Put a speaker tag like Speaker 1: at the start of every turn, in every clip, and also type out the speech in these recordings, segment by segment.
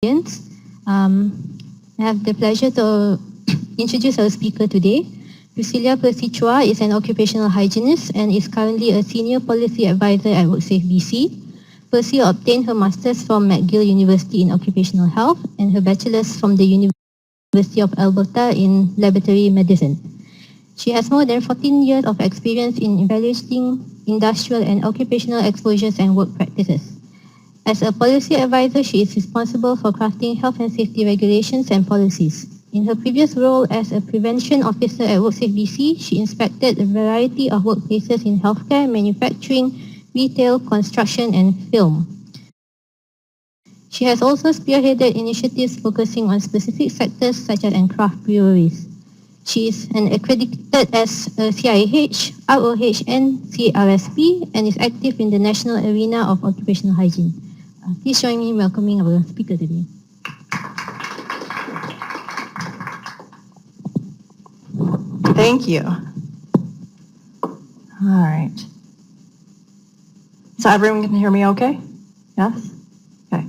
Speaker 1: I have the pleasure to introduce our speaker today. Percy Chua is an occupational hygienist and is currently a senior policy advisor at WorkSafe BC. Percy obtained her master's from McGill University in Occupational Health and her bachelor's from the University of Alberta in laboratory medicine. She has more than 14 years of experience in evaluating industrial and occupational exposures and work practices. As a policy advisor, she is responsible for crafting health and safety regulations and policies. In her previous role as a prevention officer at WorkSafe BC, she inspected a variety of workplaces in healthcare, manufacturing, retail, construction, and film. She has also spearheaded initiatives focusing on specific sectors such as craft breweries. She is accredited as a CIH, ROH, and CRSP, and is active in the national arena of occupational hygiene. Please join me in welcoming our speaker today.
Speaker 2: Thank you. All right. So everyone can hear me okay? Yes? Okay.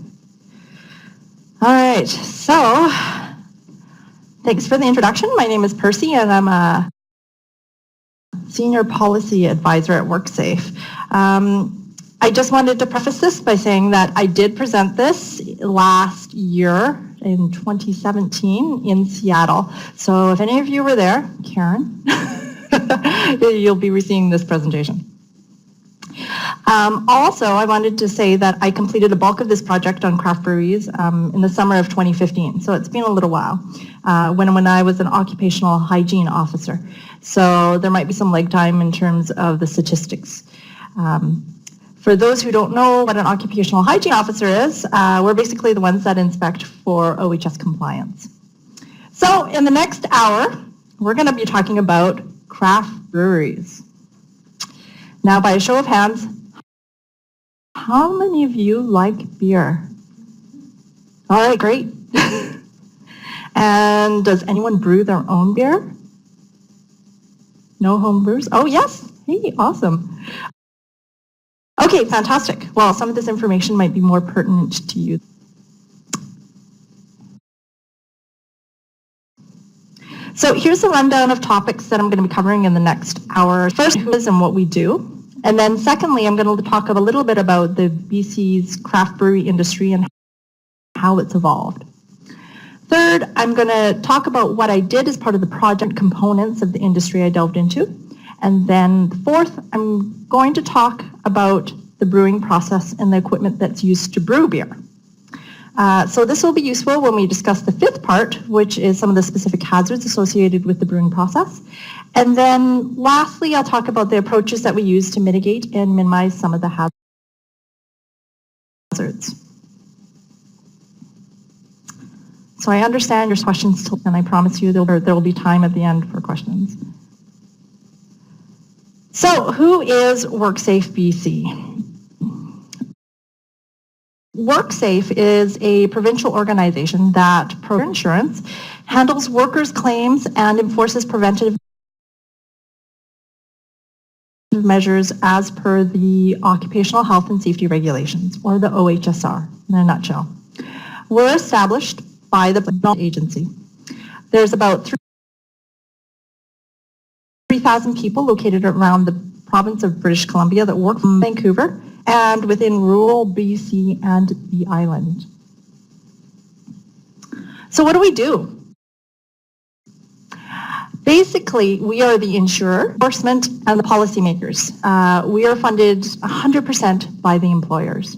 Speaker 2: All right. So thanks for the introduction. My name is Percy and I'm a senior policy advisor at WorkSafe. I just wanted to preface this by saying that I did present this last year in 2017 in Seattle. So if any of you were there, Karen, you'll be receiving this presentation. Also, I wanted to say that I completed a bulk of this project on craft breweries in the summer of 2015. So it's been a little while when I was an occupational hygiene officer. So there might be some lag time in terms of the statistics. For those who don't know what an occupational hygiene officer is, we're basically the ones that inspect for OHS compliance. So in the next hour, we're going to be talking about craft breweries. Now, by a show of hands, how many of you like beer? All right, great. And does anyone brew their own beer? No home brewers? Oh, yes. Hey, awesome. Okay, fantastic. Well, some of this information might be more pertinent to you. So here's a rundown of topics that I'm going to be covering in the next hour. First, who is and what we do. And then secondly, I'm going to talk a little bit about the BC's craft brewery industry and how it's evolved. Third, I'm going to talk about what I did as part of the project components of the industry I delved into. And then fourth, I'm going to talk about the brewing process and the equipment that's used to brew beer. So this will be useful when we discuss the fifth part, which is some of the specific hazards associated with the brewing process. And then lastly, I'll talk about the approaches that we use to mitigate and minimize some of the hazards. So I understand your questions, and I promise you there will be time at the end for questions. So who is WorkSafe BC? WorkSafe is a provincial organization that provides insurance, handles workers' claims, and enforces preventative measures as per the Occupational Health and Safety Regulations, or the OHSR, in a nutshell. We're established by the agency. There's about 3,000 people located around the province of British Columbia that work from Vancouver and within rural BC and the island. So what do we do? Basically, we are the insurer, enforcement, and the policymakers. We are funded 100% by the employers.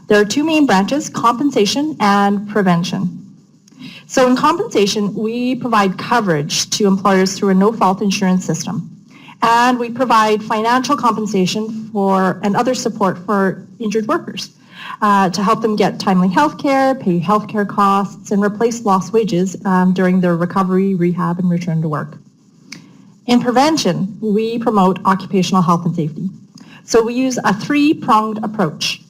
Speaker 2: There are two main branches, compensation and prevention. So in compensation, we provide coverage to employers through a no-fault insurance system. And we provide financial compensation for and other support for injured workers to help them get timely health care, pay health care costs, and replace lost wages during their recovery, rehab, and return to work. In prevention, we promote occupational health and safety. So we use a three-pronged approach: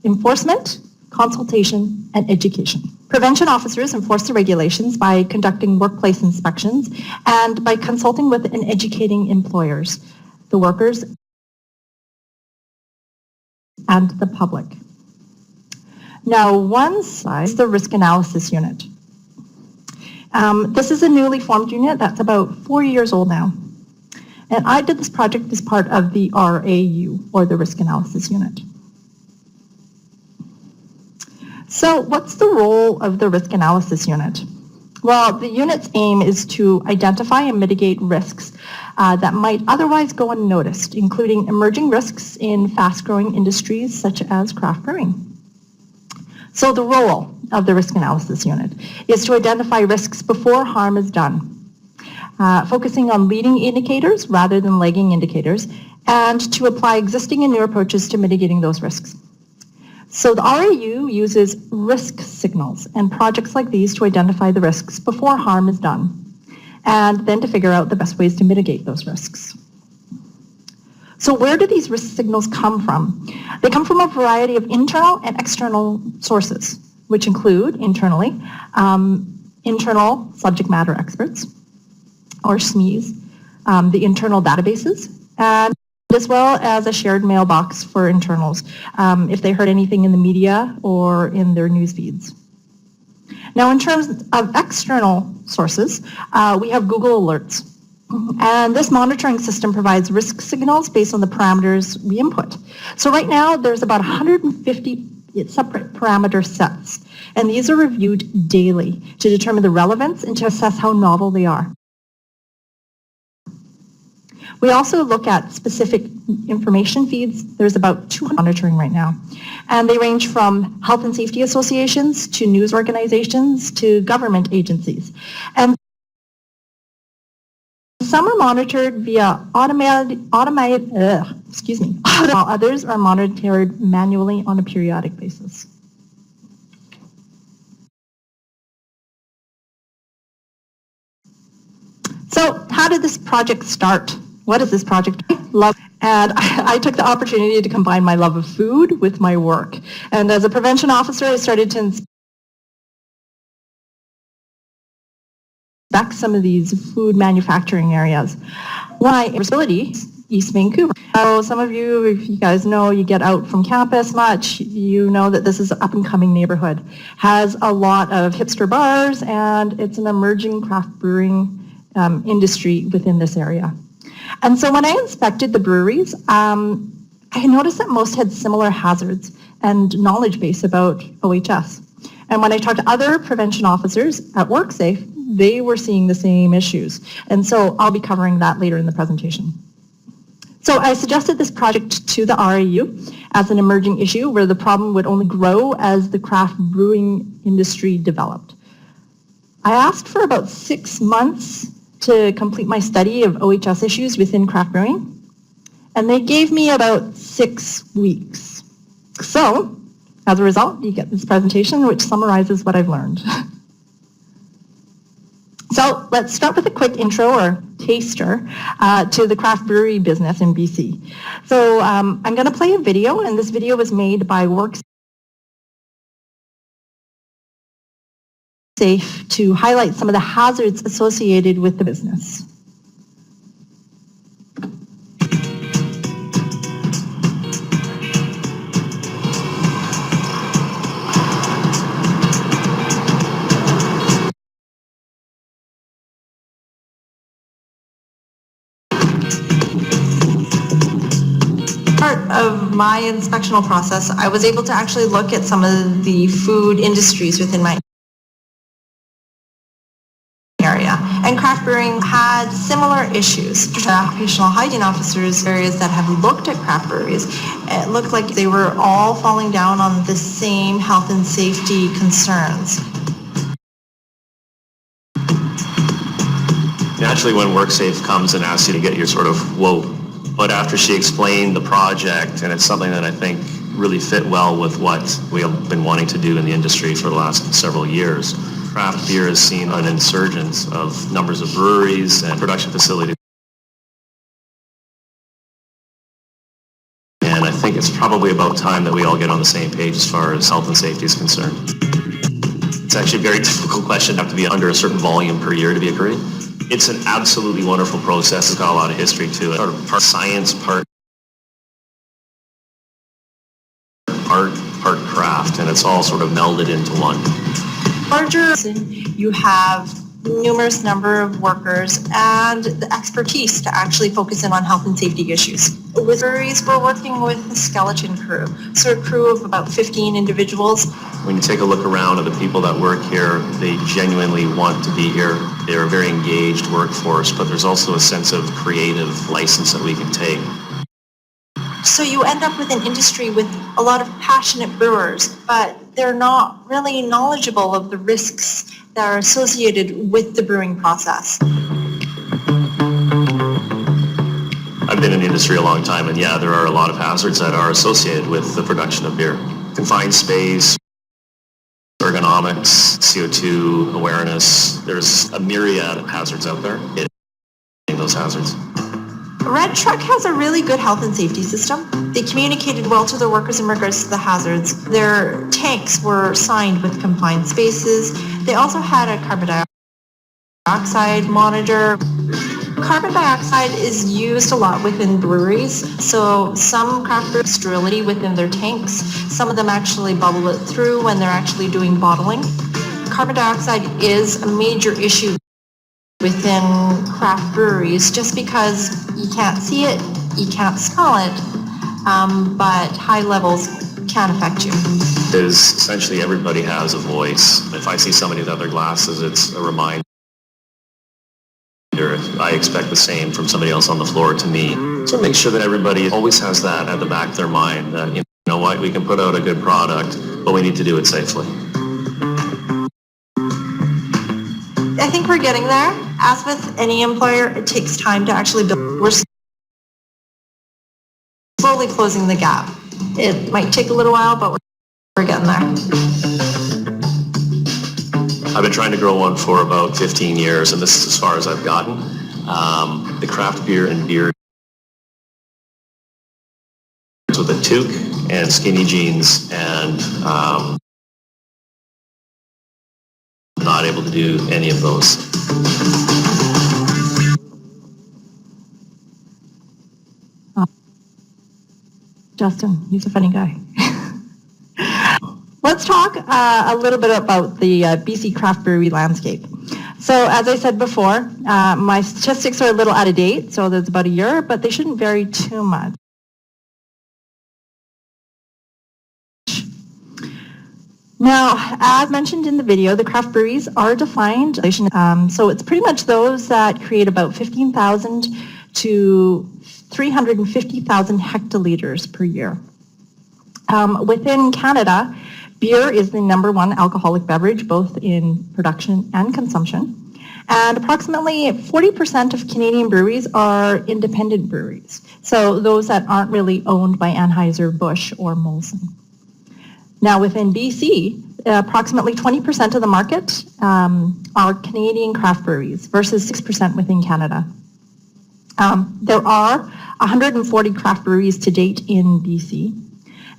Speaker 2: enforcement, consultation, and education. Prevention officers enforce the regulations by conducting workplace inspections and by consulting with and educating employers, the workers, and the public. Now, one side is the risk analysis unit. This is a newly formed unit that's about 4 years old now. And I did this project as part of the RAU, or the Risk Analysis Unit. So what's the role of the Risk Analysis Unit? Well, the unit's aim is to identify and mitigate risks that might otherwise go unnoticed, including emerging risks in fast-growing industries such as craft brewing. So the role of the Risk Analysis Unit is to identify risks before harm is done, focusing on leading indicators rather than lagging indicators, and to apply existing and new approaches to mitigating those risks. So the RAU uses risk signals and projects like these to identify the risks before harm is done, and then to figure out the best ways to mitigate those risks. So where do these risk signals come from? They come from a variety of internal and external sources, which include internally, internal subject matter experts, or SMEs, the internal databases, and as well as a shared mailbox for internals if they heard anything in the media or in their news feeds. Now, in terms of external sources, we have Google Alerts. And this monitoring system provides risk signals based on the parameters we input. So right now, there's about 150 separate parameter sets, and these are reviewed daily to determine the relevance and to assess how novel they are. We also look at specific information feeds. There's about 200 monitoring right now, and they range from health and safety associations to news organizations to government agencies. And some are monitored via automated, while others are monitored manually on a periodic basis. So how did this project start? What is this project? And I took the opportunity to combine my love of food with my work. And as a prevention officer, I started to inspect some of these food manufacturing areas. My facility, East Vancouver. So some of you, if you guys know, you get out from campus much, you know that this is an up-and-coming neighborhood. Has a lot of hipster bars, and it's an emerging craft brewing industry within this area. And so when I inspected the breweries, I noticed that most had similar hazards and knowledge base about OHS. And when I talked to other prevention officers at WorkSafe, they were seeing the same issues. And so I'll be covering that later in the presentation. So I suggested this project to the RAU as an emerging issue where the problem would only grow as the craft brewing industry developed. I asked for about 6 months to complete my study of OHS issues within craft brewing, and they gave me about 6 weeks. So, as a result, you get this presentation which summarizes what I've learned. So let's start with a quick intro or taster to the craft brewery business in BC. So I'm going to play a video, and this video was made by WorkSafe to highlight some of the hazards associated with the business. Part of my inspectional process, I was able to actually look at some of the food industries within my area. And craft brewing had similar issues. Occupational hygiene officers, areas that have looked at craft breweries, it looked like they were all falling down on the same health and safety concerns.
Speaker 3: Naturally, when WorkSafe comes and asks you to get your sort of whoa, but after she explained the project, and it's something that I think really fit well with what we have been wanting to do in the industry for the last several years. Craft beer has seen an insurgence of numbers of breweries and production facilities. And I think it's probably about time that we all get on the same page as far as health and safety is concerned. It's actually a very difficult question, have to be under a certain volume per year to be agreed. It's an absolutely wonderful process. It's got a lot of history to it. Part science, part dark craft, and it's all sort of melded into one.
Speaker 2: Larger, you have numerous number of workers and the expertise to actually focus in on health and safety issues. With breweries, we're working with a skeleton crew, so a crew of about 15 individuals.
Speaker 3: When you take a look around at the people that work here, they genuinely want to be here. They're a very engaged workforce, but there's also a sense of creative license that we can take.
Speaker 2: So you end up with an industry with a lot of passionate brewers, but they're not really knowledgeable of the risks that are associated with the brewing process.
Speaker 3: I've been in the industry a long time, and yeah, there are a lot of hazards that are associated with the production of beer. Confined space, ergonomics, CO2 awareness, there's a myriad of hazards out there. Those hazards.
Speaker 2: Red Truck has a really good health and safety system. They communicated well to their workers in regards to the hazards. Their tanks were signed with confined spaces. They also had a carbon dioxide monitor. Carbon dioxide is used a lot within breweries, so some craft breweries have sterility within their tanks. Some of them actually bubble it through when they're actually doing bottling. Carbon dioxide is a major issue within craft breweries just because you can't see it, you can't smell it, but high levels can affect you.
Speaker 3: Because essentially everybody has a voice. If I see somebody with other glasses, it's a reminder. I expect the same from somebody else on the floor to me. So make sure that everybody always has that at the back of their mind, that, you know what, we can put out a good product, but we need to do it safely.
Speaker 2: I think we're getting there. As with any employer, it takes time to actually build. We're slowly closing the gap. It might take a little while, but we're getting there.
Speaker 3: I've been trying to grow one for about 15 years, and this is as far as I've gotten. The craft beer and beer with a toque and skinny jeans, and not able to do any of those.
Speaker 2: Justin, he's a funny guy. Let's talk a little bit about the BC craft brewery landscape. So as I said before, my statistics are a little out of date, so there's about a year, but they shouldn't vary too much. Now, as mentioned in the video, the craft breweries are defined. So it's pretty much those that create about 15,000 to 350,000 hectoliters per year. Within Canada, beer is the #1 alcoholic beverage, both in production and consumption. And approximately 40% of Canadian breweries are independent breweries. So those that aren't really owned by Anheuser-Busch or Molson. Now within BC, approximately 20% of the market are Canadian craft breweries versus 6% within Canada. There are 140 craft breweries to date in BC,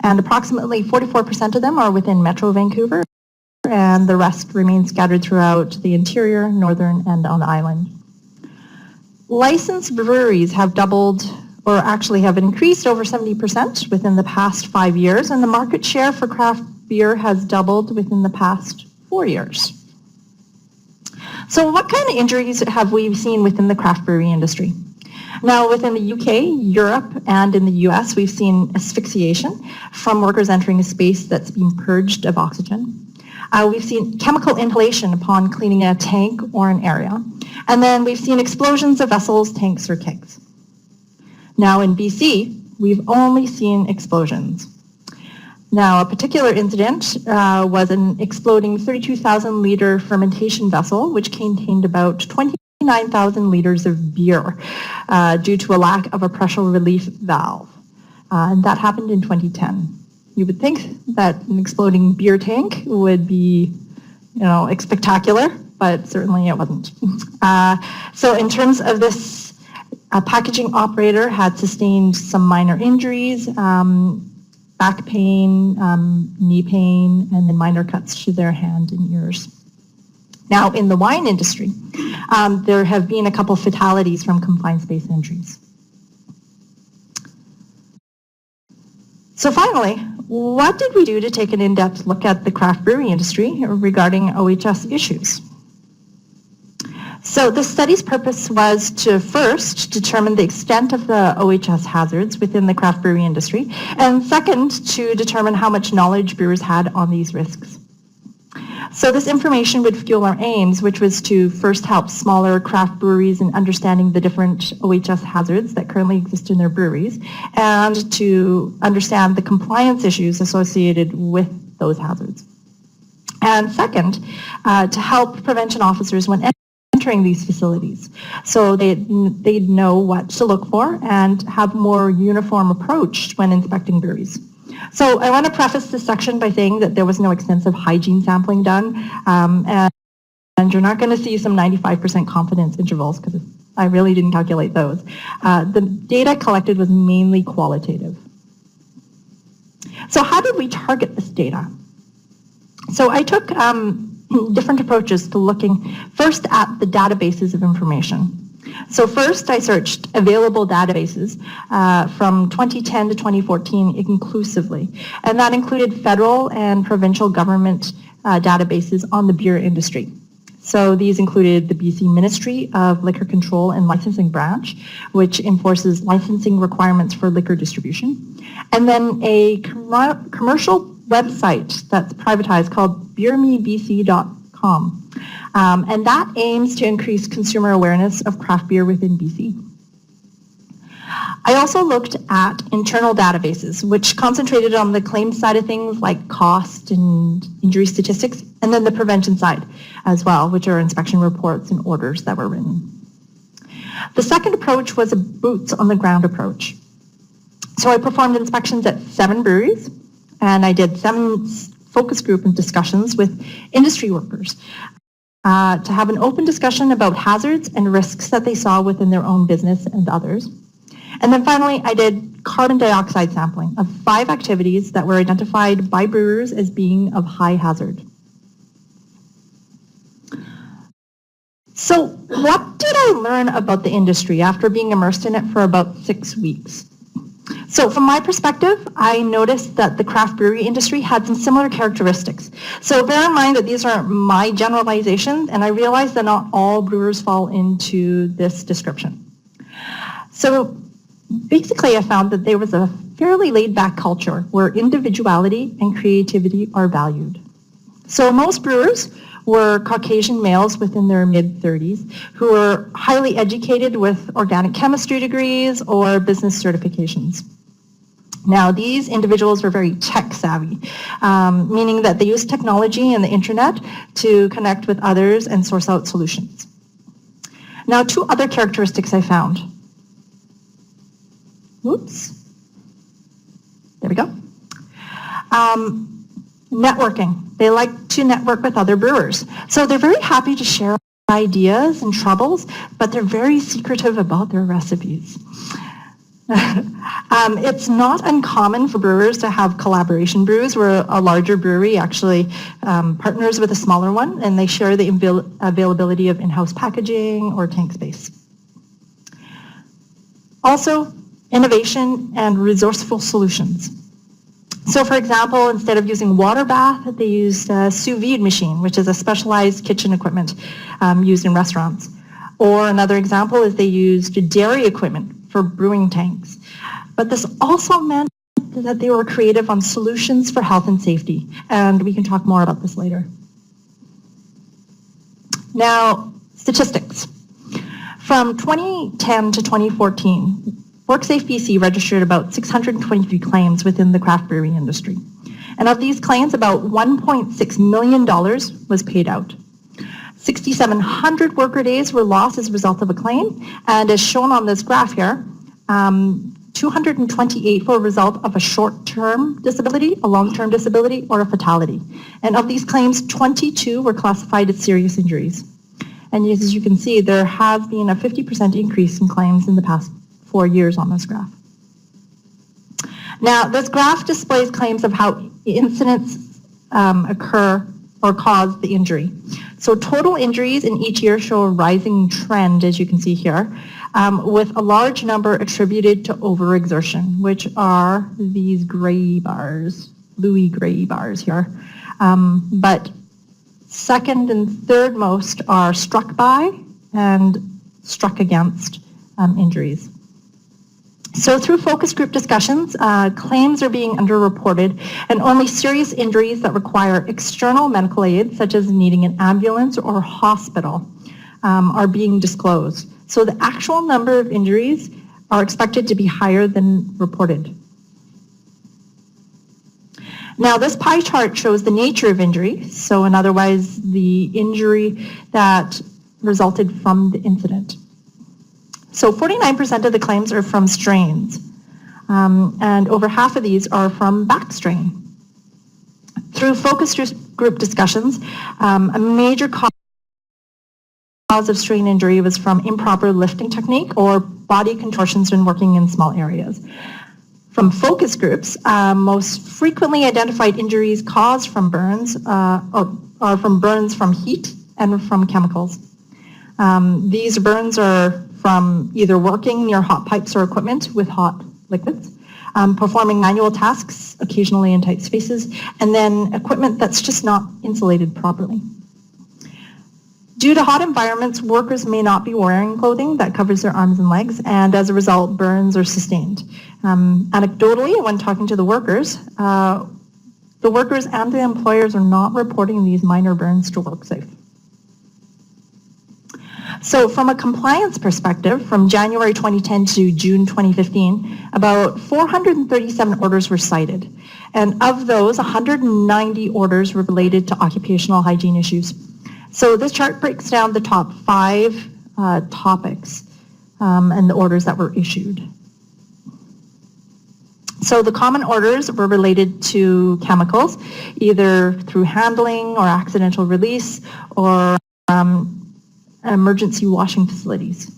Speaker 2: and approximately 44% of them are within Metro Vancouver, and the rest remain scattered throughout the interior, northern, and on the island. Licensed breweries have doubled, or actually have increased over 70% within the past 5 years, and the market share for craft beer has doubled within the past 4 years. So what kind of injuries have we seen within the craft brewery industry? Now, within the UK, Europe, and in the US, we've seen asphyxiation from workers entering a space that's been purged of oxygen. We've seen chemical inhalation upon cleaning a tank or an area. And then we've seen explosions of vessels, tanks, or kegs. Now, in BC, we've only seen explosions. Now, a particular incident was an exploding 32,000-liter fermentation vessel, which contained about 29,000 liters of beer due to a lack of a pressure relief valve. And that happened in 2010. You would think that an exploding beer tank would be, spectacular, but certainly it wasn't. So in terms of this, a packaging operator had sustained some minor injuries, back pain, knee pain, and then minor cuts to their hand and ears. Now, in the wine industry, there have been a couple fatalities from confined space injuries. So finally, what did we do to take an in-depth look at the craft brewery industry regarding OHS issues? So the study's purpose was to first determine the extent of the OHS hazards within the craft brewery industry, and second, to determine how much knowledge brewers had on these risks. So this information would fuel our aims, which was to first help smaller craft breweries in understanding the different OHS hazards that currently exist in their breweries, and to understand the compliance issues associated with those hazards. And second, to help prevention officers when entering these facilities, so they'd know what to look for and have a more uniform approach when inspecting breweries. So I want to preface this section by saying that there was no extensive hygiene sampling done, and you're not going to see some 95% confidence intervals, because I really didn't calculate those. The data collected was mainly qualitative. So how did we target this data? So I took different approaches to looking first at the databases of information. So first I searched available databases from 2010 to 2014 inclusively, and that included federal and provincial government databases on the beer industry. So these included the BC Ministry of Liquor Control and Licensing Branch, which enforces licensing requirements for liquor distribution, and then a commercial website that's privatized called beermebc.com. And that aims to increase consumer awareness of craft beer within BC. I also looked at internal databases, which concentrated on the claims side of things like cost and injury statistics, and then the prevention side as well, which are inspection reports and orders that were written. The second approach was a boots on the ground approach. So I performed inspections at 7 breweries, and I did 7 focus group discussions with industry workers to have an open discussion about hazards and risks that they saw within their own business and others. And then finally, I did carbon dioxide sampling of 5 activities that were identified by brewers as being of high hazard. So what did I learn about the industry after being immersed in it for about 6 weeks? So from my perspective, I noticed that the craft brewery industry had some similar characteristics. So bear in mind that these are my generalizations, and I realize that not all brewers fall into this description. So basically, I found that there was a fairly laid-back culture where individuality and creativity are valued. So most brewers were Caucasian males within their mid-30s who were highly educated with organic chemistry degrees or business certifications. Now, these individuals were very tech-savvy, meaning that they used technology and the internet to connect with others and source out solutions. Now, 2 other characteristics I found. Oops. There we go. Networking. They like to network with other brewers. So they're very happy to share ideas and troubles, but they're very secretive about their recipes. It's not uncommon for brewers to have collaboration brews where a larger brewery actually partners with a smaller one, and they share the availability of in-house packaging or tank space. Also, innovation and resourceful solutions. So for example, instead of using water bath, they used a sous vide machine, which is a specialized kitchen equipment used in restaurants. Or another example is they used dairy equipment for brewing tanks. But this also meant that they were creative on solutions for health and safety, and we can talk more about this later. Now, statistics. From 2010 to 2014, WorkSafe BC registered about 623 claims within the craft brewery industry. And of these claims, about $1.6 million was paid out. 6,700 worker days were lost as a result of a claim, and as shown on this graph here, 228 were a result of a short-term disability, a long-term disability, or a fatality. And of these claims, 22 were classified as serious injuries. And as you can see, there has been a 50% increase in claims in the past 4 years on this graph. Now, this graph displays claims of how incidents occur or cause the injury. So total injuries in each year show a rising trend, as you can see here, with a large number attributed to overexertion, which are these gray bars bluey gray bars here. But second and third most are struck by and struck against injuries. So through focus group discussions, claims are being underreported, and only serious injuries that require external medical aid, such as needing an ambulance or hospital, are being disclosed. So the actual number of injuries are expected to be higher than reported. Now this pie chart shows the nature of injury, so in other words, the injury that resulted from the incident. So 49% of the claims are from strains, and over half of these are from back strain. Through focus group discussions, a major cause of strain injury was from improper lifting technique or body contortions when working in small areas. From focus groups, most frequently identified injuries caused from burns are from burns from heat and from chemicals. These burns are from either working near hot pipes or equipment with hot liquids, performing manual tasks, occasionally in tight spaces, and then equipment that's just not insulated properly. Due to hot environments, workers may not be wearing clothing that covers their arms and legs, and as a result, burns are sustained. Anecdotally, when talking to the workers and the employers are not reporting these minor burns to WorkSafe. So from a compliance perspective, from January 2010 to June 2015, about 437 orders were cited. And of those, 190 orders were related to occupational hygiene issues. So this chart breaks down the top 5 topics and the orders that were issued. So the common orders were related to chemicals, either through handling or accidental release or emergency washing facilities.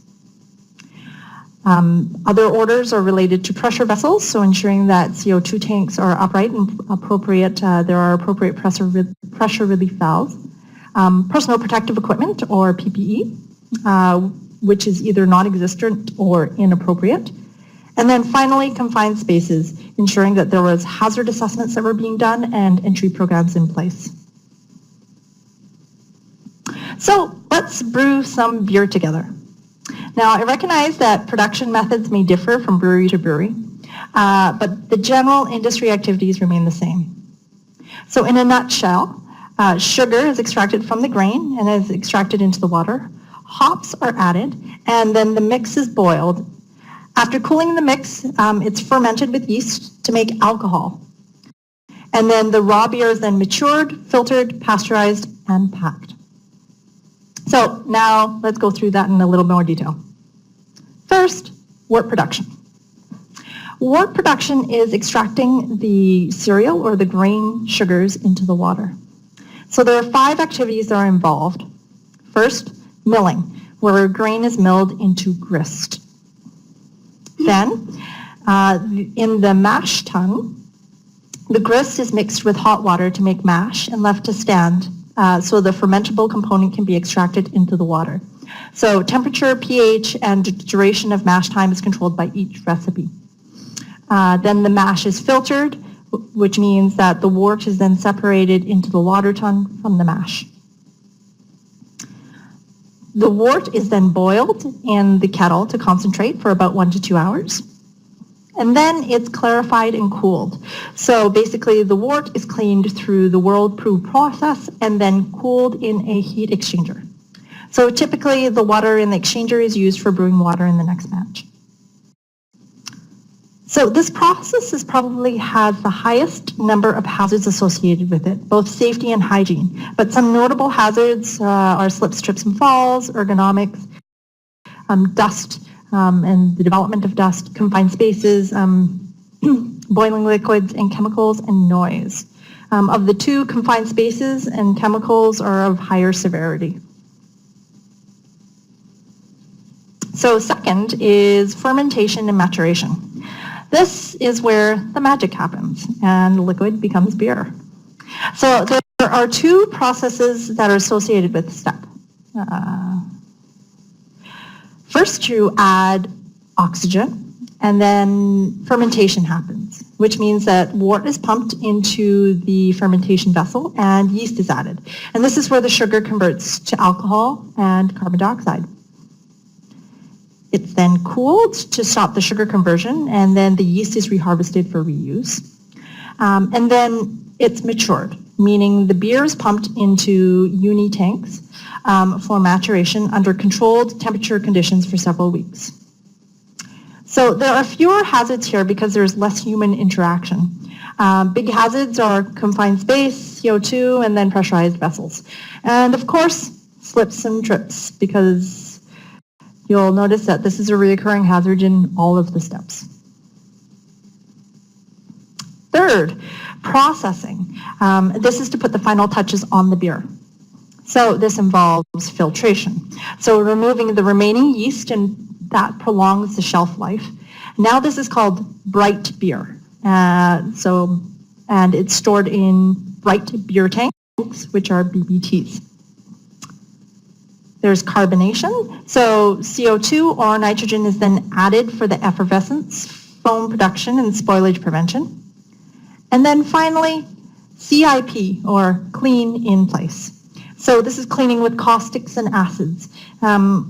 Speaker 2: Other orders are related to pressure vessels, so ensuring that CO2 tanks are upright and appropriate, there are appropriate pressure relief valves. Personal protective equipment, or PPE, which is either non-existent or inappropriate. And then finally, confined spaces, ensuring that there was hazard assessments that were being done and entry programs in place. So let's brew some beer together. Now, I recognize that production methods may differ from brewery to brewery, but the general industry activities remain the same. So in a nutshell, sugar is extracted from the grain and is extracted into the water. Hops are added, and then the mix is boiled. After cooling the mix, it's fermented with yeast to make alcohol. And then the raw beer is then matured, filtered, pasteurized, and packed. So now let's go through that in a little more detail. First, wort production. Wort production is extracting the cereal or the grain sugars into the water. So there are 5 activities that are involved. First, milling, where grain is milled into grist. Then, in the mash tun, the grist is mixed with hot water to make mash and left to stand so the fermentable component can be extracted into the water. So temperature, pH, and duration of mash time is controlled by each recipe. Then the mash is filtered, which means that the wort is then separated into the water tun from the mash. The wort is then boiled in the kettle to concentrate for about 1 to 2 hours. And then it's clarified and cooled. So basically the wort is cleaned through the whirlpool process and then cooled in a heat exchanger. So typically the water in the exchanger is used for brewing water in the next batch. So this process probably has the highest number of hazards associated with it, both safety and hygiene. But some notable hazards are slips, trips, and falls, ergonomics, dust, and the development of dust, confined spaces, boiling liquids and chemicals, and noise. Of the 2, confined spaces and chemicals are of higher severity. So second is fermentation and maturation. This is where the magic happens and liquid becomes beer. So there are 2 processes that are associated with the step. First, you add oxygen, and then fermentation happens. which means that wort is pumped into the fermentation vessel and yeast is added. And this is where the sugar converts to alcohol and carbon dioxide. It's then cooled to stop the sugar conversion, and then the yeast is reharvested for reuse. And then it's matured, meaning the beer is pumped into uni tanks for maturation under controlled temperature conditions for several weeks. So there are fewer hazards here because there's less human interaction. Big hazards are confined space, CO2, and then pressurized vessels. And of course, slips and trips, because you'll notice that this is a recurring hazard in all of the steps. Third, processing. This is to put the final touches on the beer. So this involves filtration. So removing the remaining yeast, and that prolongs the shelf life. Now this is called bright beer. And it's stored in bright beer tanks, which are BBTs. There's carbonation. So CO2 or nitrogen is then added for the effervescence, foam production, and spoilage prevention. And then finally, CIP, or clean in place. So this is cleaning with caustics and acids.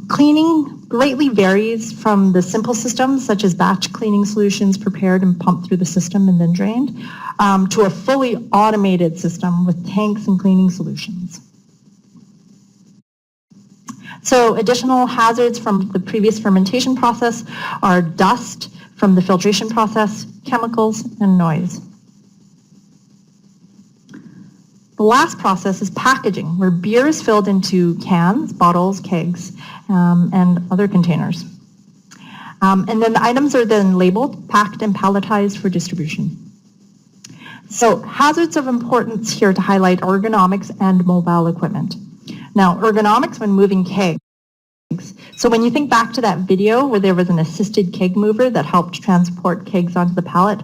Speaker 2: Cleaning greatly varies from the simple systems, such as batch cleaning solutions prepared and pumped through the system and then drained, to a fully automated system with tanks and cleaning solutions. So additional hazards from the previous fermentation process are dust from the filtration process, chemicals, and noise. The last process is packaging, where beer is filled into cans, bottles, kegs, and other containers. And then the items are then labeled, packed, and palletized for distribution. So hazards of importance here to highlight ergonomics and mobile equipment. Now, ergonomics when moving kegs. So when you think back to that video where there was an assisted keg mover that helped transport kegs onto the pallet,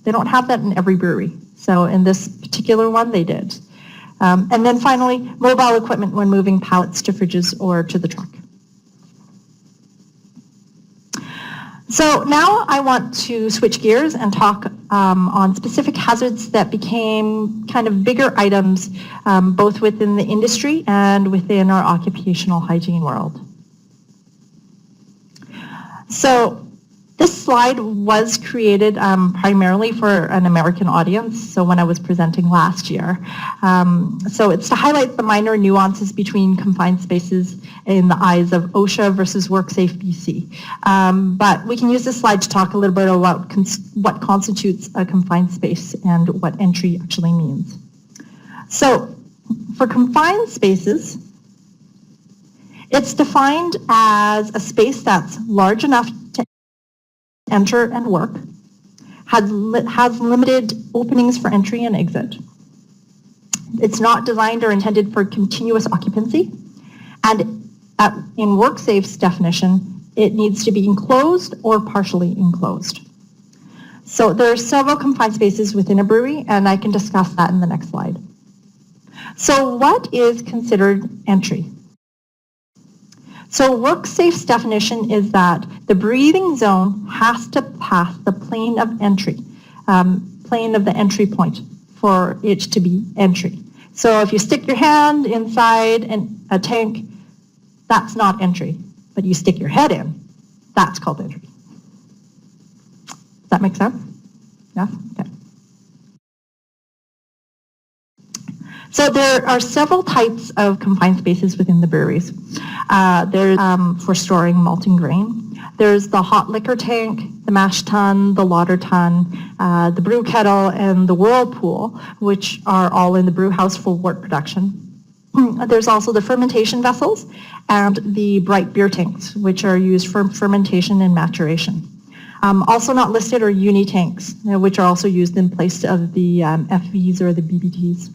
Speaker 2: they don't have that in every brewery. So in this particular one, they did. And then finally, mobile equipment when moving pallets to fridges or to the truck. So now I want to switch gears and talk on specific hazards that became kind of bigger items, both within the industry and within our occupational hygiene world. So this slide was created primarily for an American audience, so when I was presenting last year. So it's to highlight the minor nuances between confined spaces in the eyes of OSHA versus WorkSafe BC. But we can use this slide to talk a little bit about what constitutes a confined space and what entry actually means. So for confined spaces, it's defined as a space that's large enough to enter and work, has limited openings for entry and exit. It's not designed or intended for continuous occupancy, and in WorkSafe's definition, it needs to be enclosed or partially enclosed. So there are several confined spaces within a brewery, and I can discuss that in the next slide. So what is considered entry? So WorkSafe's definition is that the breathing zone has to pass the plane of entry, plane of the entry point for it to be entry. So if you stick your hand inside a tank, that's not entry. But you stick your head in, that's called entry. Does that make sense? Yeah? Okay. So there are several types of confined spaces within the breweries. There's for storing malting grain. There's the hot liquor tank, the mash tun, the lauter tun, the brew kettle, and the whirlpool, which are all in the brew house for wort production. There's also the fermentation vessels and the bright beer tanks, which are used for fermentation and maturation. Also not listed are uni tanks, which are also used in place of the FVs or the BBTs.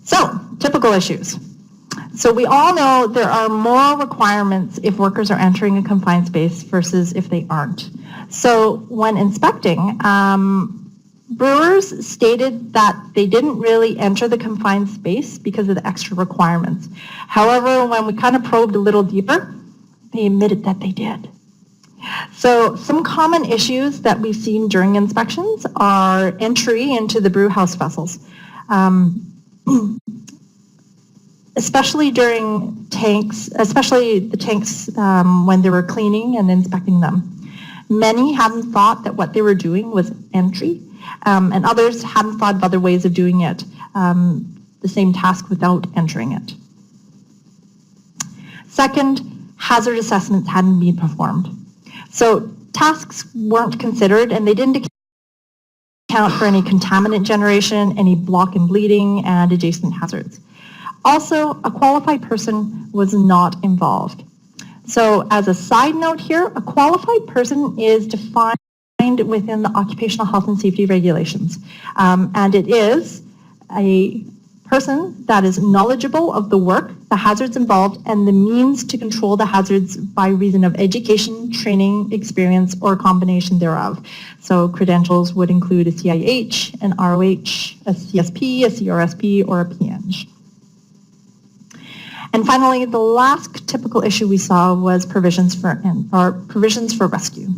Speaker 2: So, typical issues. So we all know there are more requirements if workers are entering a confined space versus if they aren't. So when inspecting, brewers stated that they didn't really enter the confined space because of the extra requirements. However, when we kind of probed a little deeper, They admitted that they did. So some common issues that we've seen during inspections are entry into the brew house vessels, especially during tanks, especially the tanks when they were cleaning and inspecting them. Many hadn't thought that what they were doing was entry, and others hadn't thought of other ways of doing it, the same task without entering it. Second, hazard assessments hadn't been performed. So tasks weren't considered, and they didn't account for any contaminant generation, any block and bleeding, and adjacent hazards. Also, a qualified person was not involved. So as a side note here, a qualified person is defined within the occupational health and safety regulations. And it is a person that is knowledgeable of the work, the hazards involved, and the means to control the hazards by reason of education, training, experience, or a combination thereof. So credentials would include a CIH, an ROH, a CSP, a CRSP, or a PNG. And finally, the last typical issue we saw was provisions for rescue.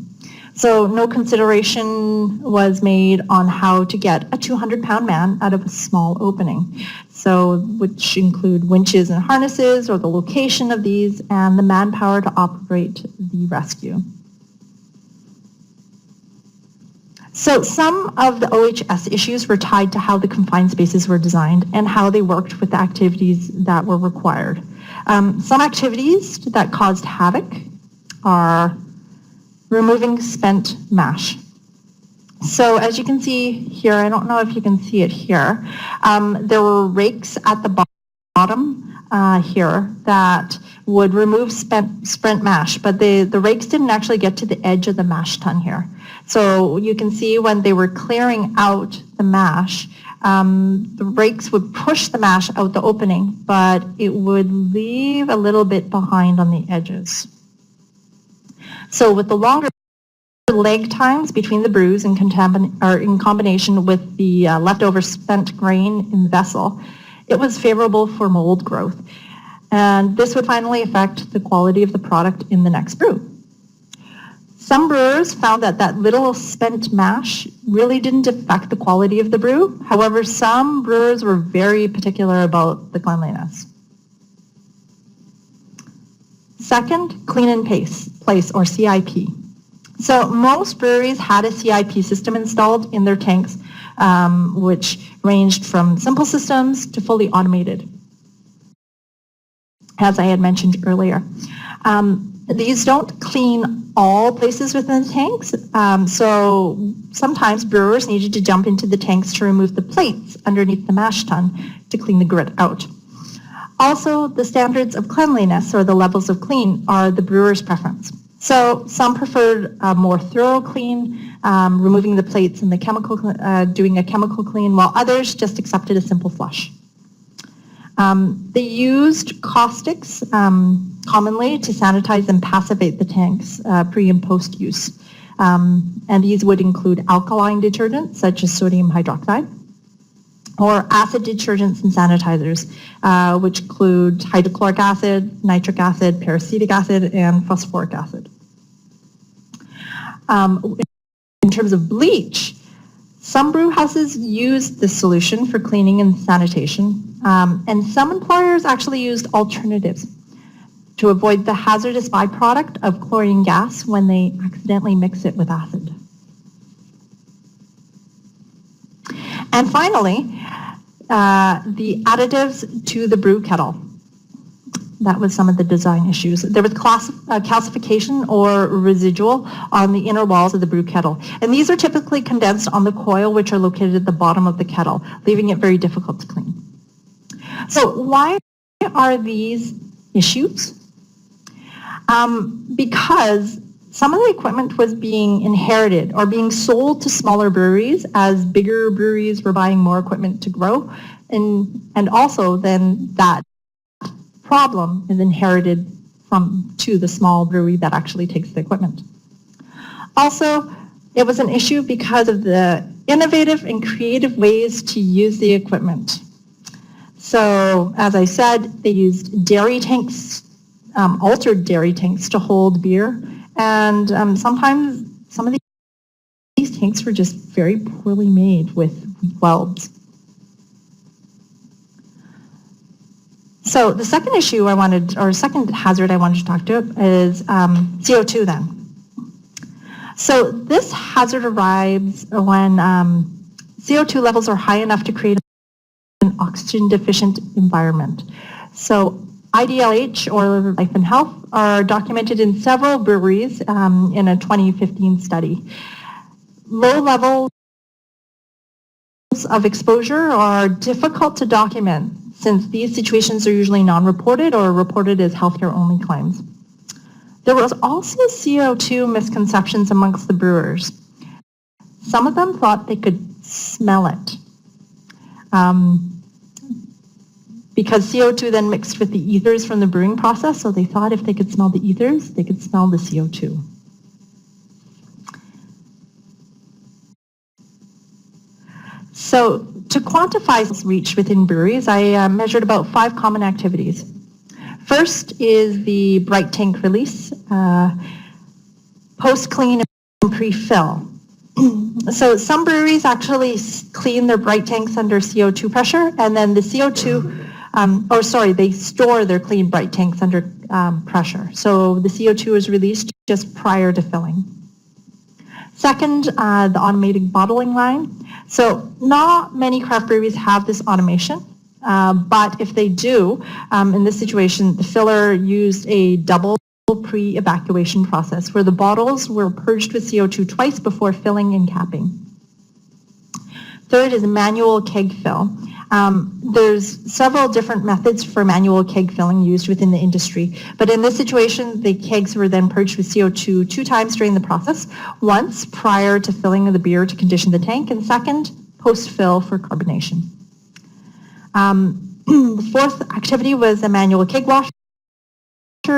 Speaker 2: So no consideration was made on how to get a 200-pound man out of a small opening. So which include winches and harnesses, or the location of these, and the manpower to operate the rescue. So some of the OHS issues were tied to how the confined spaces were designed and how they worked with the activities that were required. Some activities that caused havoc are removing spent mash. So as you can see here, I don't know if you can see it here, there were rakes at the bottom here that would remove spent mash, but the rakes didn't actually get to the edge of the mash tun here. So you can see when they were clearing out the mash, the rakes would push the mash out the opening, but it would leave a little bit behind on the edges. So with the longer lag times between the brews in combination with the leftover spent grain in the vessel, it was favorable for mold growth. And this would finally affect the quality of the product in the next brew. Some brewers found that that little spent mash really didn't affect the quality of the brew. However, some brewers were very particular about the cleanliness. Second, clean in place, or CIP. So most breweries had a CIP system installed in their tanks, which ranged from simple systems to fully automated, as I had mentioned earlier. These don't clean all places within the tanks, so sometimes brewers needed to jump into the tanks to remove the plates underneath the mash tun to clean the grit out. Also, the standards of cleanliness, or the levels of clean, are the brewer's preference. So some preferred a more thorough clean, removing the plates and the chemical, doing a chemical clean, while others just accepted a simple flush. They used caustics commonly to sanitize and passivate the tanks pre and post use. And these would include alkaline detergents such as sodium hydroxide, or acid detergents and sanitizers, which include hydrochloric acid, nitric acid, peracetic acid, and phosphoric acid. In terms of bleach, some brew houses used this solution for cleaning and sanitation, and some employers actually used alternatives to avoid the hazardous byproduct of chlorine gas when they accidentally mix it with acid. And finally, the additives to the brew kettle. That was some of the design issues. There was calcification or residual on the inner walls of the brew kettle. And these are typically condensed on the coil, which are located at the bottom of the kettle, leaving it very difficult to clean. So why are these issues? Because some of the equipment was being inherited or being sold to smaller breweries as bigger breweries were buying more equipment to grow. And also then that problem is inherited to the small brewery that actually takes the equipment. Also, it was an issue because of the innovative and creative ways to use the equipment. So, as I said, they used dairy tanks altered dairy tanks to hold beer, and sometimes some of these tanks were just very poorly made with welds. So the second issue second hazard I wanted to talk to is CO2 then. So this hazard arrives when CO2 levels are high enough to create an oxygen deficient environment. So IDLH, or Life and Health, are documented in several breweries in a 2015 study. Low levels of exposure are difficult to document since these situations are usually non-reported or reported as healthcare-only claims. There was also CO2 misconceptions amongst the brewers. Some of them thought they could smell it. Because CO2 then mixed with the ethers from the brewing process, so they thought if they could smell the ethers, they could smell the CO2. So to quantify this reach within breweries, I measured about 5 common activities. First is the bright tank release, post-clean and pre-fill. So some breweries actually clean their bright tanks under CO2 pressure, and then the CO2, they store their clean bright tanks under pressure. So the CO2 is released just prior to filling. Second, the automated bottling line. So not many craft breweries have this automation, but if they do, in this situation, the filler used a double pre-evacuation process where the bottles were purged with CO2 twice before filling and capping. Third is a manual keg fill. There's several different methods for manual keg filling used within the industry, but in this situation, the kegs were then purged with CO2 2 times during the process, once prior to filling the beer to condition the tank, and second, post-fill for carbonation. The fourth activity was a manual keg washer,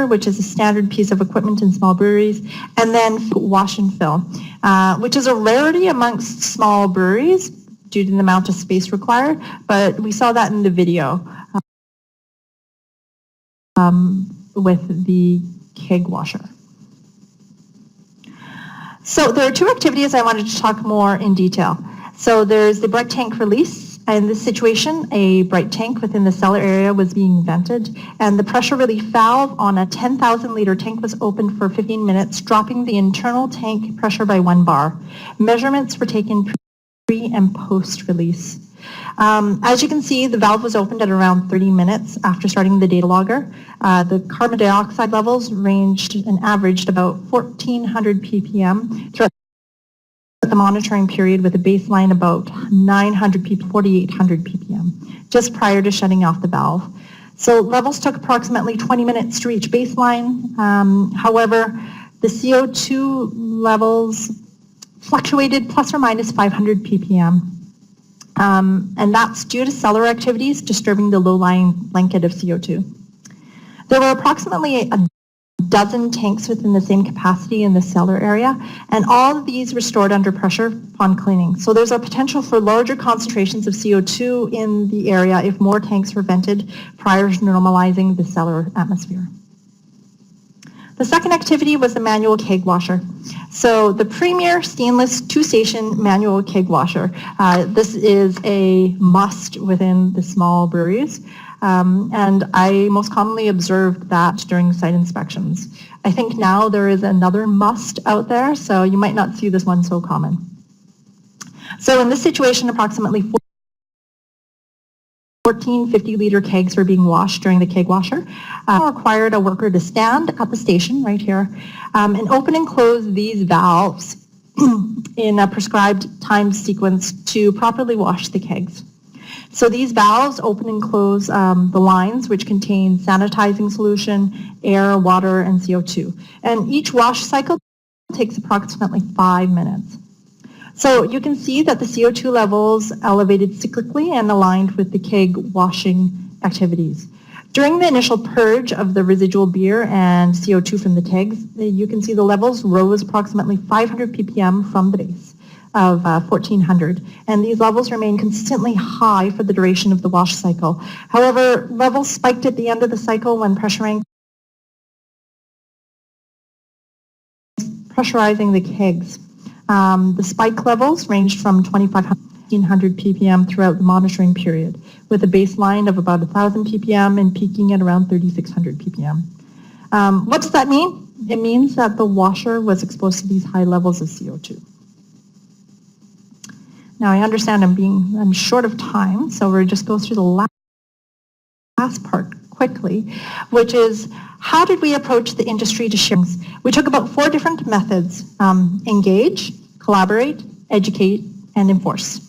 Speaker 2: which is a standard piece of equipment in small breweries, and then wash and fill, which is a rarity amongst small breweries due to the amount of space required, but we saw that in the video with the keg washer. So there are 2 activities I wanted to talk more in detail. So there's the bright tank release. In this situation, a bright tank within the cellar area was being vented, and the pressure relief valve on a 10,000 liter tank was opened for 15 minutes, dropping the internal tank pressure by 1 bar. Measurements were taken pre and post release. As you can see, the valve was opened at around 30 minutes after starting the data logger. The carbon dioxide levels ranged and averaged about 1,400 ppm throughout the monitoring period, with a baseline about 900 ppm, 4,800 ppm, just prior to shutting off the valve. So levels took approximately 20 minutes to reach baseline. However, the CO2 levels fluctuated plus or minus 500 ppm. And that's due to cellar activities disturbing the low-lying blanket of CO2. There were approximately a dozen tanks within the same capacity in the cellar area, and all of these were stored under pressure upon cleaning. So there's a potential for larger concentrations of CO2 in the area if more tanks were vented prior to normalizing the cellar atmosphere. The second activity was the manual keg washer. So the premier stainless 2-station manual keg washer. This is a must within the small breweries. And I most commonly observed that during site inspections. I think now there is another must out there, so you might not see this one so common. So in this situation, approximately 14 50-liter kegs were being washed during the keg washer. Required a worker to stand at the station right here and open and close these valves in a prescribed time sequence to properly wash the kegs. So these valves open and close the lines, which contain sanitizing solution, air, water, and CO2. And each wash cycle takes approximately 5 minutes. So you can see that the CO2 levels elevated cyclically and aligned with the keg washing activities. During the initial purge of the residual beer and CO2 from the kegs, you can see the levels rose approximately 500 ppm from the base of 1,400, and these levels remain consistently high for the duration of the wash cycle. However, levels spiked at the end of the cycle when pressure pressurizing the kegs. The spike levels ranged from 2,500 to 1,500 ppm throughout the monitoring period, with a baseline of about 1,000 ppm and peaking at around 3,600 ppm. What does that mean? It means that the washer was exposed to these high levels of CO2. Now I understand I'm short of time, so we'll just go through the last part quickly, which is how did we approach the industry to share? We took about 4 different methods: engage, collaborate, educate, and enforce.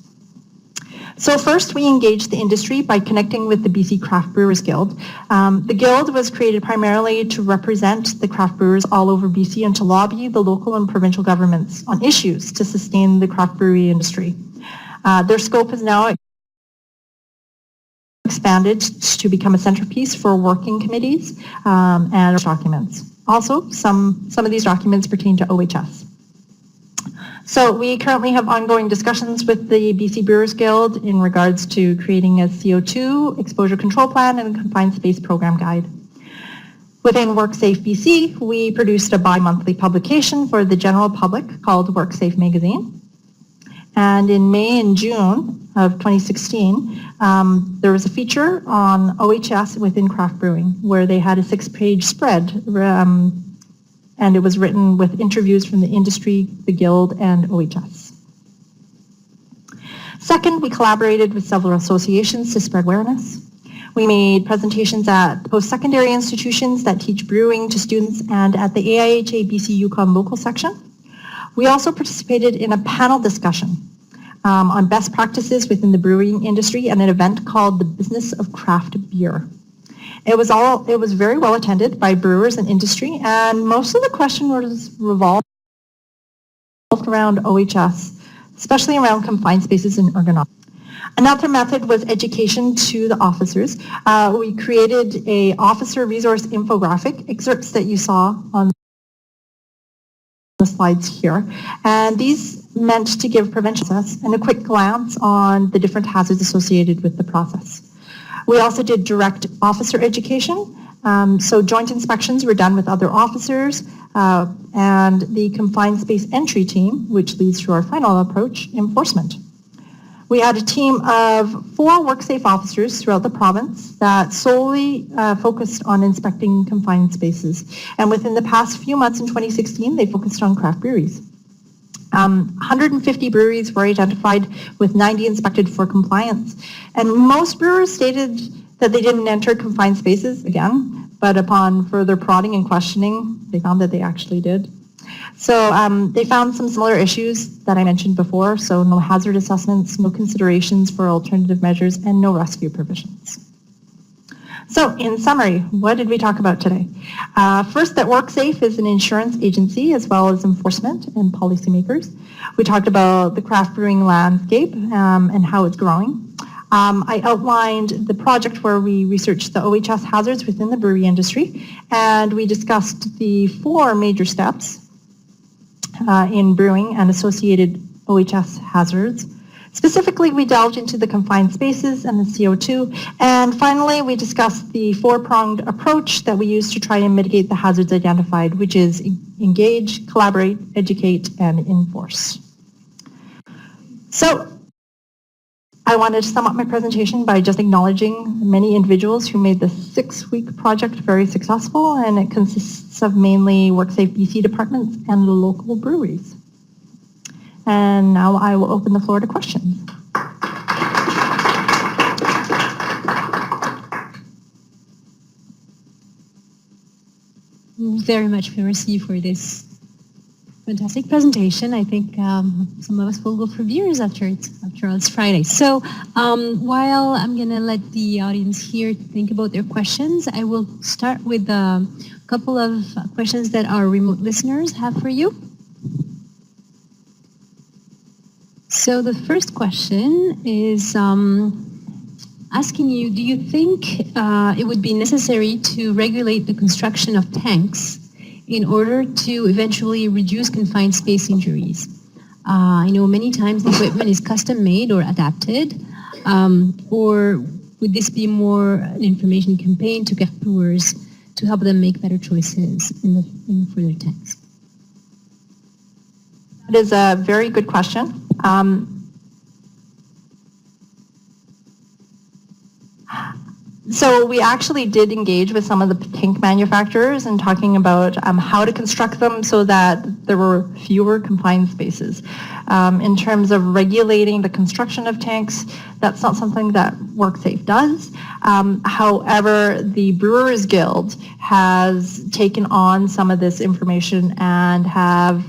Speaker 2: So first, we engaged the industry by connecting with the BC Craft Brewers Guild. The Guild was created primarily to represent the craft brewers all over BC and to lobby the local and provincial governments on issues to sustain the craft brewery industry. Their scope is now expanded to become a centerpiece for working committees and documents. Also, some of these documents pertain to OHS. So we currently have ongoing discussions with the BC Brewers Guild in regards to creating a CO2 exposure control plan and a confined space program guide. Within WorkSafe BC, we produced a bi-monthly publication for the general public called WorkSafe Magazine. And in May and June of 2016, there was a feature on OHS within craft brewing where they had a 6-page spread, and it was written with interviews from the industry, the guild, and OHS. Second, we collaborated with several associations to spread awareness. We made presentations at post-secondary institutions that teach brewing to students and at the AIHA BC Yukon local section. We also participated in a panel discussion on best practices within the brewing industry at an event called the Business of Craft Beer. It was very well attended by brewers and industry, and most of the question was revolved around OHS, especially around confined spaces and ergonomics. Another method was education to the officers. We created a officer resource infographic, excerpts that you saw on the slides here, and these meant to give prevention process and a quick glance on the different hazards associated with the process. We also did direct officer education, so joint inspections were done with other officers, and the confined space entry team, which leads to our final approach, enforcement. We had a team of 4 WorkSafe officers throughout the province that solely focused on inspecting confined spaces. And within the past few months in 2016, they focused on craft breweries. 150 breweries were identified with 90 inspected for compliance. And most brewers stated that they didn't enter confined spaces again, but upon further prodding and questioning, they found that they actually did. So they found some similar issues that I mentioned before, so no hazard assessments, no considerations for alternative measures, and no rescue provisions. So in summary, what did we talk about today? First, that WorkSafe is an insurance agency as well as enforcement and policymakers. We talked about the craft brewing landscape and how it's growing. I outlined the project where we researched the OHS hazards within the brewery industry, and we discussed the 4 major steps in brewing and associated OHS hazards. Specifically, we delved into the confined spaces and the CO2, and finally, we discussed the 4-pronged approach that we use to try and mitigate the hazards identified, which is engage, collaborate, educate, and enforce. So, I wanted to sum up my presentation by just acknowledging many individuals who made the 6-week project very successful, and it consists of mainly WorkSafe BC departments and the local breweries. And now I will open the floor to questions.
Speaker 1: Very much, Percy, for this fantastic presentation. I think some of us will go for beers after all, it's Friday. So while I'm going to let the audience here think about their questions, I will start with a couple of questions that our remote listeners have for you. So the first question is asking you, do you think it would be necessary to regulate the construction of tanks in order to eventually reduce confined space injuries? I know many times the equipment is custom made or adapted, or would this be more an information campaign to get brewers to help them make better choices for their tanks?
Speaker 2: is a very good question. So we actually did engage with some of the tank manufacturers and talking about how to construct them so that there were fewer confined spaces. In terms of regulating the construction of tanks, that's not something that WorkSafe does. However, the Brewers Guild has taken on some of this information and have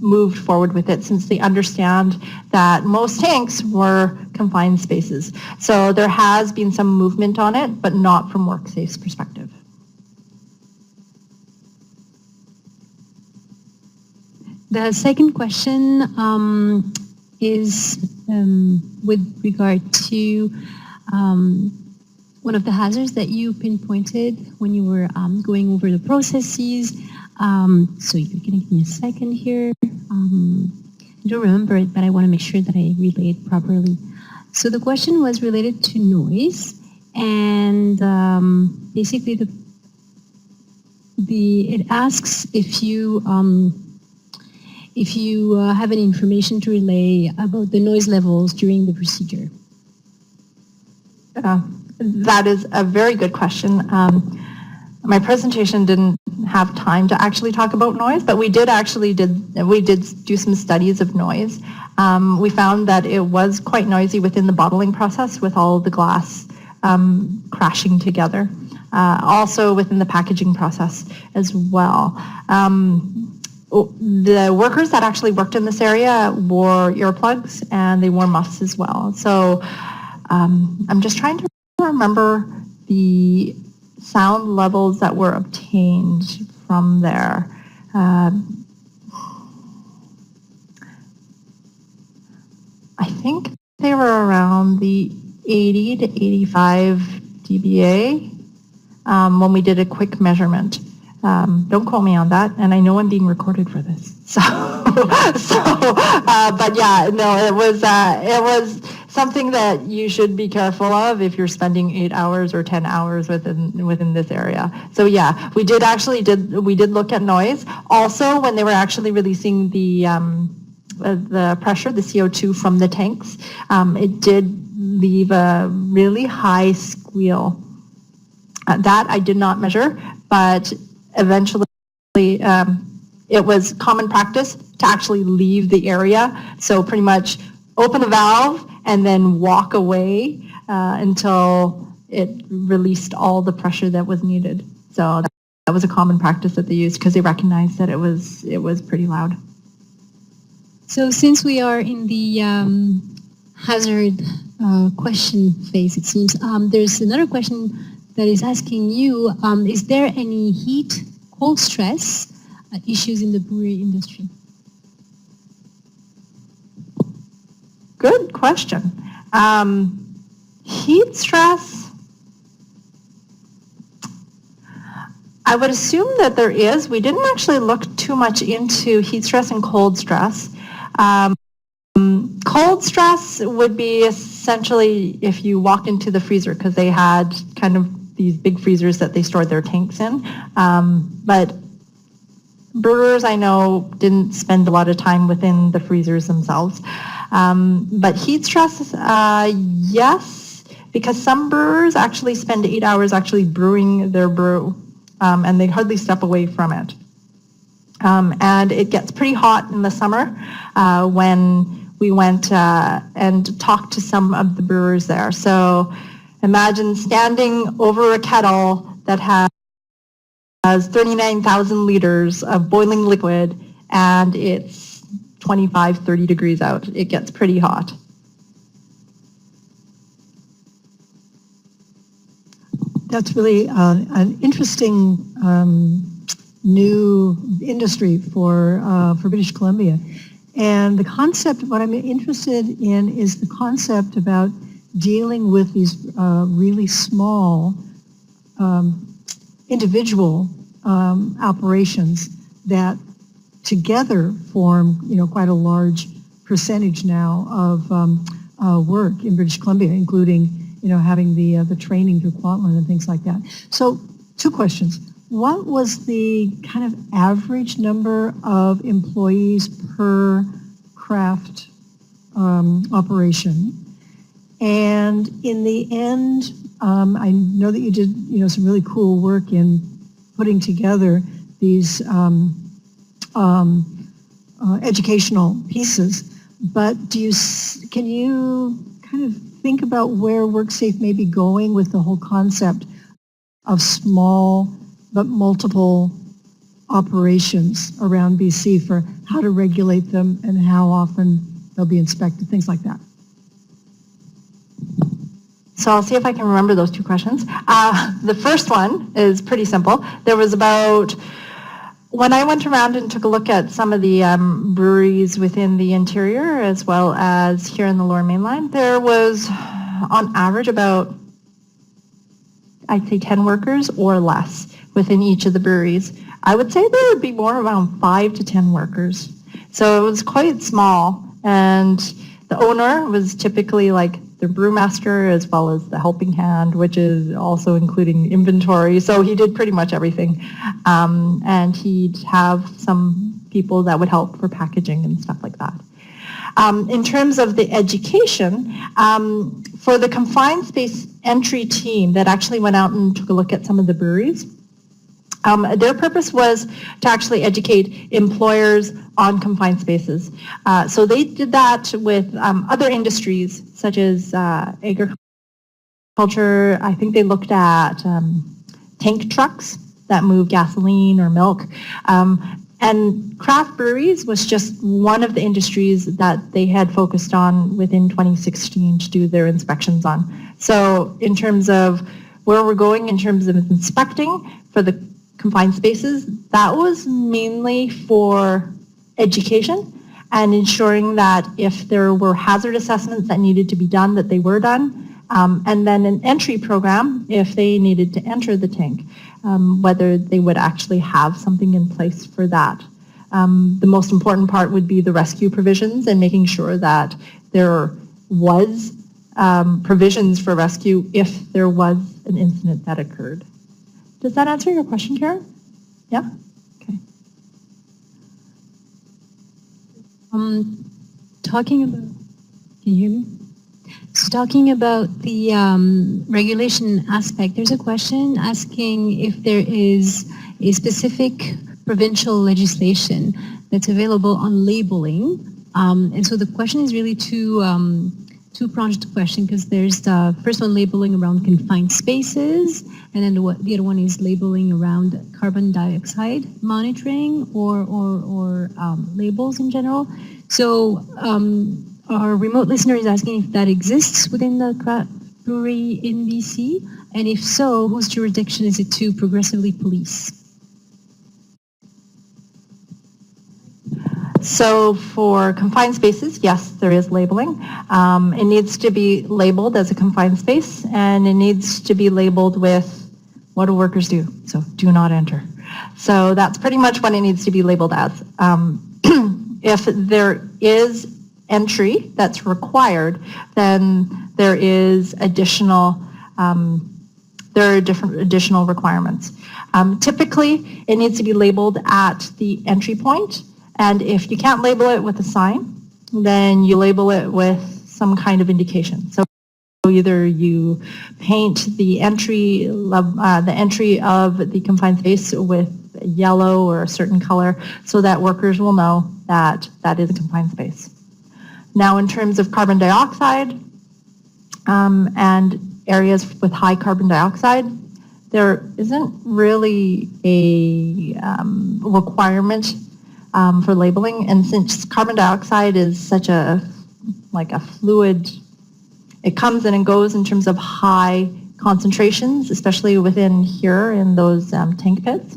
Speaker 2: moved forward with it since they understand that most tanks were confined spaces. So there has been some movement on it, but not from WorkSafe's perspective.
Speaker 4: The second question is with regard to one of the hazards that you pinpointed when you were going over the processes. So you're going to give me a second here. I don't remember it, but I want to make sure that I relay it properly. So the question was related to noise, and basically it asks if you have any information to relay about the noise levels during the procedure.
Speaker 2: That is a very good question. My presentation didn't have time to actually talk about noise, but we did do some studies of noise. We found that it was quite noisy within the bottling process with all the glass crashing together. Also within the packaging process as well. The workers that actually worked in this area wore earplugs and they wore muffs as well. So I'm just trying to remember the sound levels that were obtained from there. I think they were around the 80 to 85 dBA when we did a quick measurement. Don't quote me on that, and I know I'm being recorded for this. So, but yeah, no, it was something that you should be careful of if you're spending 8 hours or 10 hours within this area. So yeah, we did look at noise. Also, when they were actually releasing the pressure, the CO2 from the tanks, it did leave a really high squeal. That I did not measure, but eventually it was common practice to actually leave the area. So pretty much open the valve and then walk away until it released all the pressure that was needed. So that was a common practice that they used because they recognized that it was pretty loud.
Speaker 4: So since we are in the hazard question phase, it seems, there's another question that is asking you, is there any heat, cold stress issues in the brewery industry?
Speaker 2: Good question. Heat stress, I would assume that there is. We didn't actually look too much into heat stress and cold stress. Cold stress would be essentially if you walked into the freezer because they had kind of these big freezers that they stored their tanks in. But brewers, I know, didn't spend a lot of time within the freezers themselves. But heat stress, yes, because some brewers actually spend 8 hours actually brewing their brew, and they hardly step away from it. And it gets pretty hot in the summer when we went and talked to some of the brewers there. So imagine standing over a kettle that has 39,000 liters of boiling liquid and it's 25, 30 degrees out. It gets pretty hot.
Speaker 5: That's really an interesting new industry for British Columbia. And the concept, what I'm interested in is the concept about dealing with these really small individual operations that together form, quite a large percentage now of work in British Columbia, including, having the training through Quantland and things like that. So 2 questions. what was the kind of average number of employees per craft operation? And in the end, I know that you did, some really cool work in putting together these educational pieces. But can you kind of think about where WorkSafe may be going with the whole concept of small but multiple operations around BC for how to regulate them and how often they'll be inspected, things like that?
Speaker 2: So I'll see if I can remember those two questions. The first one is pretty simple. There was when I went around and took a look at some of the breweries within the interior as well as here in the Lower Mainland, there was on average about, I'd say 10 workers or less within each of the breweries. I would say there would be more around 5 to 10 workers. So it was quite small, and the owner was typically like the brewmaster as well as the helping hand, which is also including inventory. So he did pretty much everything. And he'd have some people that would help for packaging and stuff like that. In terms of the education, for the confined space entry team that actually went out and took a look at some of the breweries, their purpose was to actually educate employers on confined spaces. So they did that with other industries such as agriculture. I think they looked at tank trucks that move gasoline or milk. And craft breweries was just one of the industries that they had focused on within 2016 to do their inspections on. So in terms of where we're going in terms of inspecting for the confined spaces, that was mainly for education and ensuring that if there were hazard assessments that needed to be done, that they were done. And then an entry program, if they needed to enter the tank, whether they would actually have something in place for that. The most important part would be the rescue provisions and making sure that there was provisions for rescue if there was an incident that occurred. Does that answer your question, Karen? Yeah? Okay.
Speaker 4: Talking about, can you hear me? So talking about the regulation aspect, there's a question asking if there is a specific provincial legislation that's available on labeling. And so the question is really two-pronged question, because there's the first one, labeling around confined spaces, and then the other one is labeling around carbon dioxide monitoring or labels in general. So our remote listener is asking if that exists within the craft brewery in BC, and if so, whose jurisdiction is it to progressively police?
Speaker 2: So for confined spaces, yes, there is labeling. It needs to be labeled as a confined space, and it needs to be labeled with what do workers do? So do not enter. So that's pretty much what it needs to be labeled as. If there is entry that's required, then there is additional additional requirements. Typically, it needs to be labeled at the entry point. And if you can't label it with a sign, then you label it with some kind of indication. So either you paint the entry of the confined space with yellow or a certain color so that workers will know that that is a confined space. Now, in terms of carbon dioxide and areas with high carbon dioxide, there isn't really a requirement for labeling, and since carbon dioxide is such a fluid, it comes in and goes in terms of high concentrations, especially within here in those tank pits.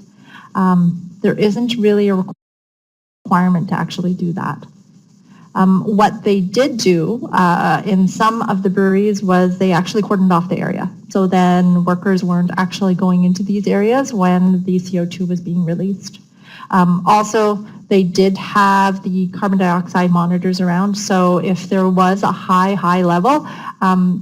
Speaker 2: There isn't really a requirement to actually do that. What they did do in some of the breweries was they actually cordoned off the area. So then workers weren't actually going into these areas when the CO2 was being released. Also, they did have the carbon dioxide monitors around, so if there was a high level,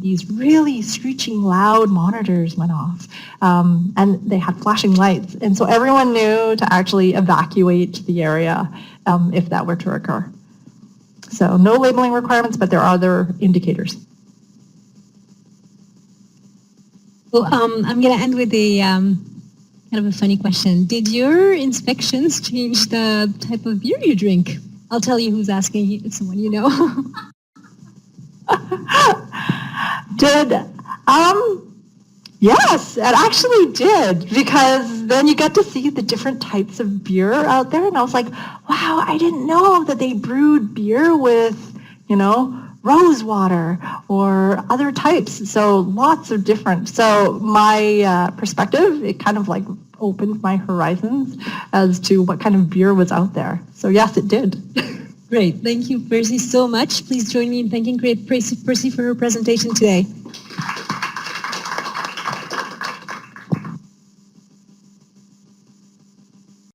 Speaker 2: these really screeching loud monitors went off, and they had flashing lights, and so everyone knew to actually evacuate the area if that were to occur. So no labeling requirements, but there are other indicators.
Speaker 4: Well, I'm going to end with a kind of a funny question. Did your inspections change the type of beer you drink? I'll tell you who's asking. It's someone you know.
Speaker 2: Yes, it actually did, because then you get to see the different types of beer out there, and I was like, wow, I didn't know that they brewed beer with, rose water or other types, so lots of different. So my perspective, it kind of like opened my horizons as to what kind of beer was out there. So yes, it did.
Speaker 4: Great. Thank you, Percy, so much. Please join me in thanking great Percy for her presentation today.